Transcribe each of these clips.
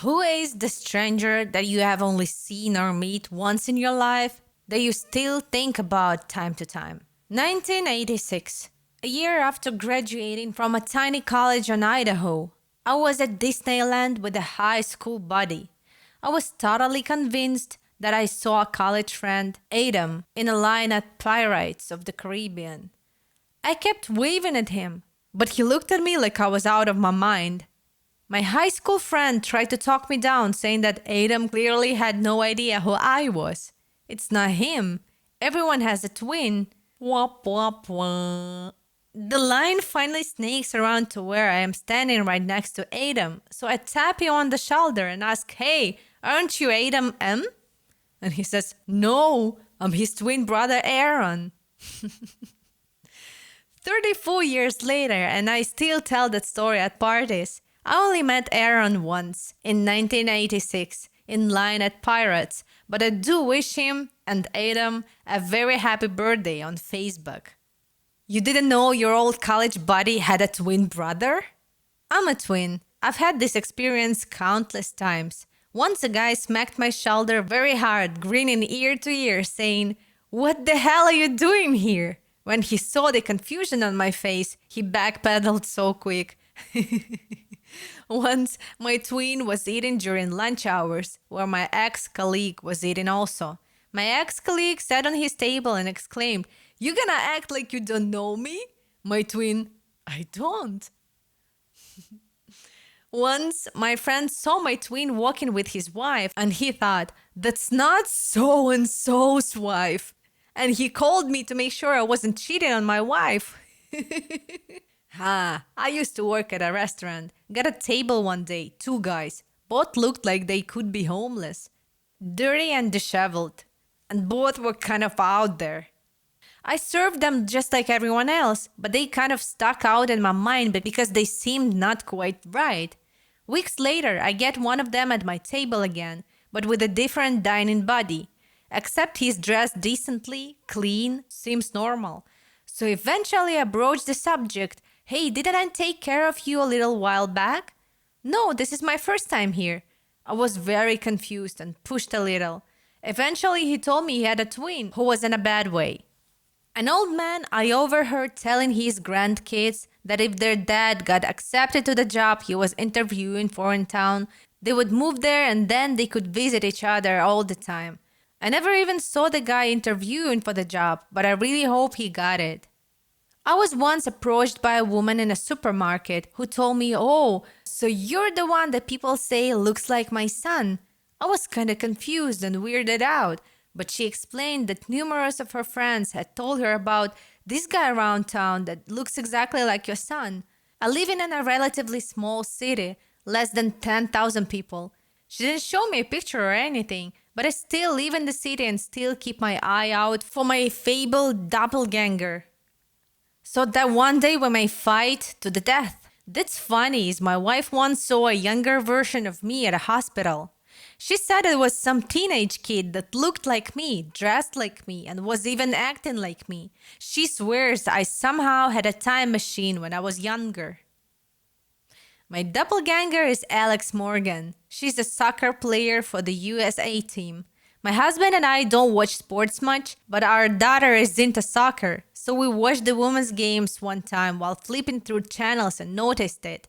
Who is the stranger that you have only seen or meet once in your life that you still think about time to time? 1986, a year after graduating from a tiny college in Idaho, I was at Disneyland with a high school buddy. I was totally convinced that I saw a college friend, Adam, in a line at Pirates of the Caribbean. I kept waving at him, but he looked at me like I was out of my mind. My high school friend tried to talk me down, saying that Adam clearly had no idea who I was. It's not him. Everyone has a twin. Wop wop wop. The line finally snakes around to where I am standing right next to Adam, so I tap him on the shoulder and ask, "Hey, aren't you Adam M?" And he says, "No, I'm his twin brother Aaron." 34 years later, and I still tell that story at parties. I only met Aaron once, in 1986, in line at Pirates, but I do wish him and Adam a very happy birthday on Facebook. You didn't know your old college buddy had a twin brother? I'm a twin. I've had this experience countless times. Once a guy smacked my shoulder very hard, grinning ear to ear, saying, "What the hell are you doing here?" When he saw the confusion on my face, he backpedaled so quick. Once, my twin was eating during lunch hours, where my ex-colleague was eating also. My ex-colleague sat on his table and exclaimed, "You gonna act like you don't know me?" My twin, "I don't." Once, my friend saw my twin walking with his wife, and he thought, "That's not so-and-so's wife." And he called me to make sure I wasn't cheating on my wife. I used to work at a restaurant. Got a table one day, two guys. Both looked like they could be homeless. Dirty and disheveled. And both were kind of out there. I served them just like everyone else, but they kind of stuck out in my mind because they seemed not quite right. Weeks later, I get one of them at my table again, but with a different dining buddy. Except he's dressed decently, clean, seems normal. So eventually I broached the subject. "Hey, didn't I take care of you a little while back?" "No, this is my first time here." I was very confused and pushed a little. Eventually he told me he had a twin who was in a bad way. An old man I overheard telling his grandkids that if their dad got accepted to the job he was interviewing for in town, they would move there and then they could visit each other all the time. I never even saw the guy interviewing for the job, but I really hope he got it. I was once approached by a woman in a supermarket who told me, "Oh, so you're the one that people say looks like my son." I was kind of confused and weirded out, but she explained that numerous of her friends had told her about this guy around town that looks exactly like your son. I live in a relatively small city, less than 10,000 people. She didn't show me a picture or anything, but I still live in the city and still keep my eye out for my fabled doppelganger. So that one day we may fight to the death. That's funny, is my wife once saw a younger version of me at a hospital. She said it was some teenage kid that looked like me, dressed like me, and was even acting like me. She swears I somehow had a time machine when I was younger. My doppelganger is Alex Morgan. She's a soccer player for the USA team. My husband and I don't watch sports much, but our daughter is into soccer, so we watched the women's games one time while flipping through channels and noticed it.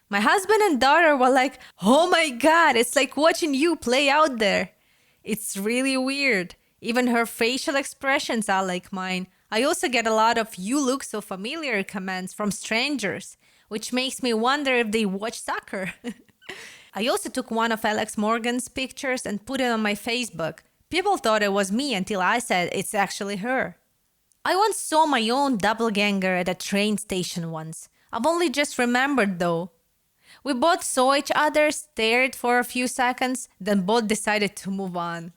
My husband and daughter were like, "Oh my god, it's like watching you play out there." It's really weird. Even her facial expressions are like mine. I also get a lot of "you look so familiar" comments from strangers, which makes me wonder if they watch soccer. I also took one of Alex Morgan's pictures and put it on my Facebook. People thought it was me until I said it's actually her. I once saw my own doppelganger at a train station once. I've only just remembered though. We both saw each other, stared for a few seconds, then both decided to move on.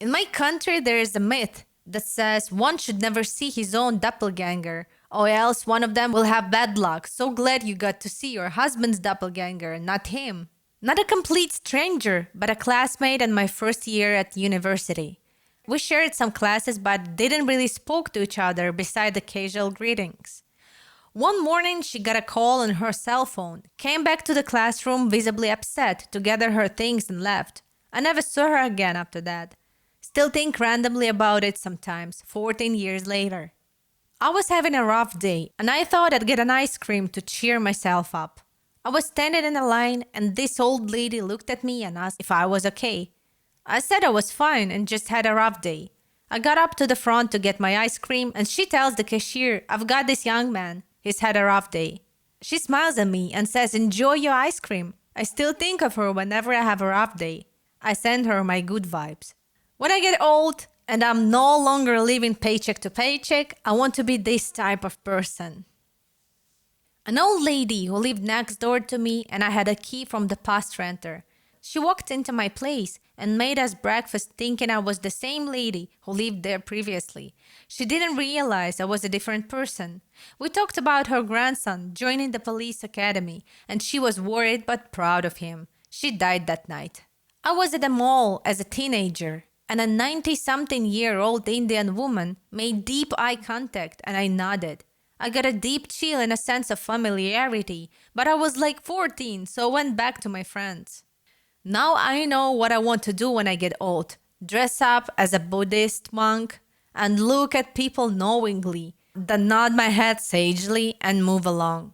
In my country, there is a myth that says one should never see his own doppelganger, or else one of them will have bad luck. So glad you got to see your husband's doppelganger, not him. Not a complete stranger, but a classmate in my first year at university. We shared some classes but didn't really spoke to each other beside the casual greetings. One morning, she got a call on her cell phone, came back to the classroom visibly upset to gather her things and left. I never saw her again after that. Still think randomly about it sometimes, 14 years later. I was having a rough day, and I thought I'd get an ice cream to cheer myself up. I was standing in a line, and this old lady looked at me and asked if I was okay. I said I was fine and just had a rough day. I got up to the front to get my ice cream, and she tells the cashier, "I've got this young man. He's had a rough day." She smiles at me and says, "Enjoy your ice cream." I still think of her whenever I have a rough day. I send her my good vibes. When I get old and I'm no longer living paycheck to paycheck, I want to be this type of person. An old lady who lived next door to me, and I had a key from the past renter. She walked into my place and made us breakfast thinking I was the same lady who lived there previously. She didn't realize I was a different person. We talked about her grandson joining the police academy, and she was worried but proud of him. She died that night. I was at the mall as a teenager, and a 90-something-year-old Indian woman made deep eye contact, and I nodded. I got a deep chill and a sense of familiarity, but I was like 14, so I went back to my friends. Now I know what I want to do when I get old. Dress up as a Buddhist monk and look at people knowingly, then nod my head sagely and move along.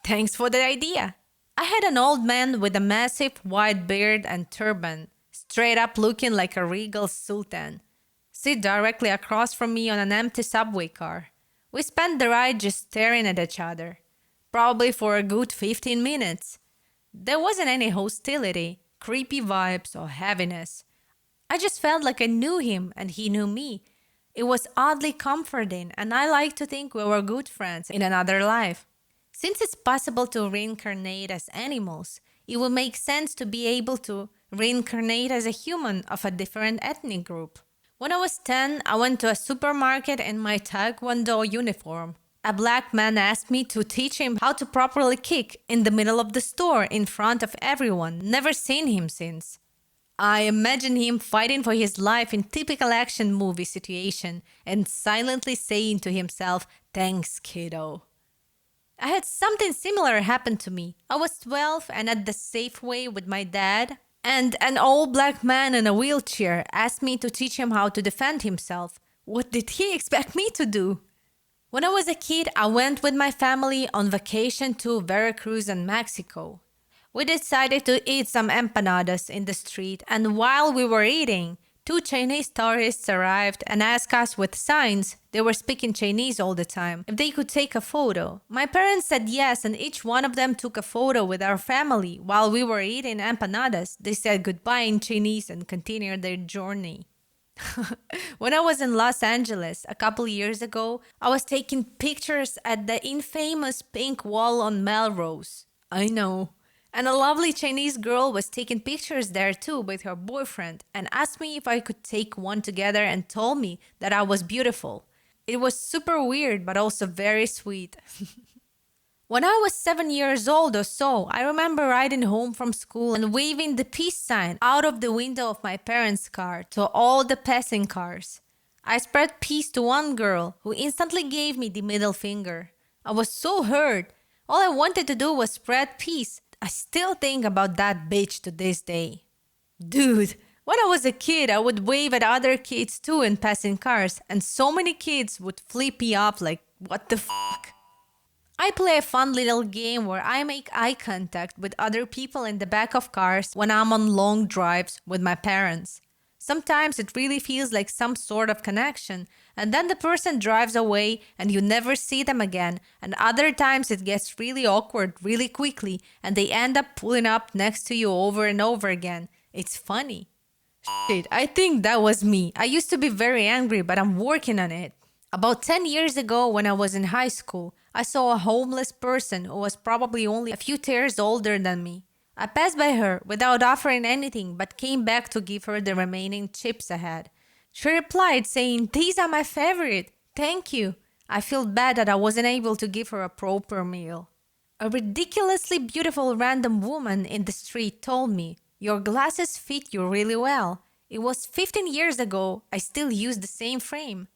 Thanks for the idea. I had an old man with a massive white beard and turban, straight up looking like a regal sultan, sit directly across from me on an empty subway car. We spent the ride just staring at each other, probably for a good 15 minutes. There wasn't any hostility, creepy vibes, or heaviness. I just felt like I knew him and he knew me. It was oddly comforting, and I like to think we were good friends in another life. Since it's possible to reincarnate as animals, it would make sense to be able to reincarnate as a human of a different ethnic group. When I was 10, I went to a supermarket in my Taekwondo uniform. A black man asked me to teach him how to properly kick in the middle of the store in front of everyone. Never seen him since. I imagine him fighting for his life in typical action movie situation and silently saying to himself, "Thanks, kiddo." I had something similar happen to me. I was 12 and at the Safeway with my dad, and an old black man in a wheelchair asked me to teach him how to defend himself. What did he expect me to do? When I was a kid, I went with my family on vacation to Veracruz and Mexico. We decided to eat some empanadas in the street, and while we were eating, 2 Chinese tourists arrived and asked us with signs, they were speaking Chinese all the time, if they could take a photo. My parents said yes, and each one of them took a photo with our family. While we were eating empanadas, they said goodbye in Chinese and continued their journey. When I was in Los Angeles a couple years ago, I was taking pictures at the infamous pink wall on Melrose. I know. And a lovely Chinese girl was taking pictures there too with her boyfriend and asked me if I could take one together and told me that I was beautiful. It was super weird but also very sweet. When I was 7 years old or so, I remember riding home from school and waving the peace sign out of the window of my parents' car to all the passing cars. I spread peace to one girl who instantly gave me the middle finger. I was so hurt. All I wanted to do was spread peace. I still think about that bitch to this day. Dude, when I was a kid, I would wave at other kids too in passing cars, and so many kids would flip me off like, what the fuck? I play a fun little game where I make eye contact with other people in the back of cars when I'm on long drives with my parents. Sometimes it really feels like some sort of connection, and then the person drives away and you never see them again, and other times it gets really awkward really quickly and they end up pulling up next to you over and over again. It's funny. Shit, I think that was me. I used to be very angry, but I'm working on it. About 10 years ago, when I was in high school, I saw a homeless person who was probably only a few years older than me. I passed by her without offering anything but came back to give her the remaining chips I had. She replied saying, "These are my favorite. Thank you." I feel bad that I wasn't able to give her a proper meal. A ridiculously beautiful random woman in the street told me, "Your glasses fit you really well." It was 15 years ago. I still use the same frame.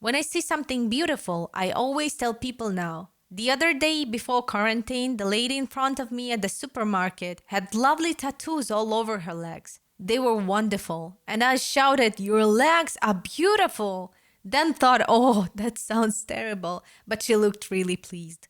When I see something beautiful, I always tell people now, The other day before quarantine, the lady in front of me at the supermarket had lovely tattoos all over her legs. They were wonderful, and I shouted, "Your legs are beautiful!" Then thought, oh, that sounds terrible, but she looked really pleased.